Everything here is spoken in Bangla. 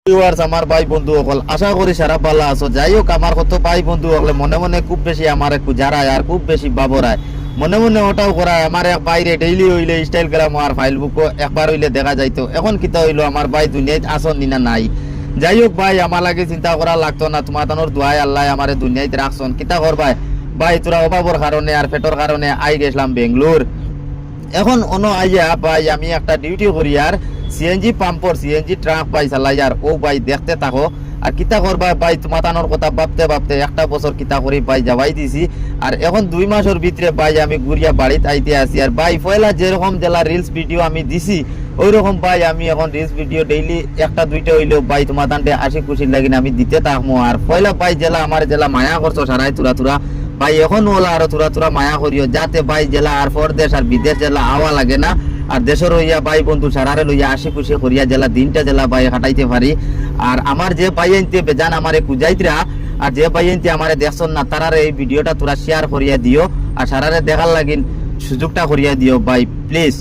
ভিউয়ার্স আমার ভাই বন্ধু সকল আশা করি সারা ভালো আছো। যাই হোক আমার কত ভাই বন্ধু সকলে মনে মনে খুব বেশি আমার একটু যারায় আর খুব বেশি বাবরায় মনে মনে ওটাও করায় আমার এক বাইরে ডেইলি হইলে স্টাইল গ্রাম আর ফাইল বুকও একবার হইলে দেখা যাইতো। এখন কিতা হইলো আমার ভাই দুনিয়ায় আসন নিনা নাই। যাই হোক ভাই আমার লাগে চিন্তা করা লাগতো না, তোমার তানোর দোয়াই আল্লাহ আমার দুনিয়ায় রাখছন। কিতা করবাই ভাই তোরা অভাবর কারণে আর পেটর কারণে আই গেছিলাম বেঙ্গলোর। এখন আইয়া ভাই আমি একটা ডিউটি করি আর সিএনজি পাম্পর সিএনজি ট্রাক পাই চালাই আর ও ভাই দেখতে থাকো। আর কিতা করবা ভাই মাতানোর কথা ভাবতে ভাবতে একটা বছর কিতা করি ভাই যাওয়াই দিছি। আর এখন 2 মাসের ভিতরে ভাই আমি ঘুরিয়া বাড়িতে আইতে আসি। আর ভাই পয়লা যেরকম জেলা রিলস ভিডিও আমি দিছি ওই রকম ভাই আমি এখন রিলস ভিডিও ডেইলি একটা দুইটা হইলেও ভাই তোমার তান্ডে আসি খুশি লাগিন আমি দিতে থাকবো। আর পয়লা ভাই জেলা আমার জেলা মায়া করছো সারাই তুরা তুরা ভাই এখন ওলা আরো তুরা তুরা মায়া করিও যাতে ভাই জেলা আর পরদেশ আর বিদেশ জেলা আওয়া লাগে না। আর দেশের হইয়া ভাই বন্ধু সারারে লইয়া আসি খুশি করিয়া জেলা দিনটা জেলা ভাই কাটাইতে পারি। আর আমার যে ভাই আনতে বেজান আমারে কুজাইতরা আর যে ভাই আনতে আমারে দেখছন না তারারে এই ভিডিওটা তোরা শেয়ার করিয়া দিও আর সারারে দেখার লাগিন সুযোগটা করিয়া দিও ভাই প্লিজ।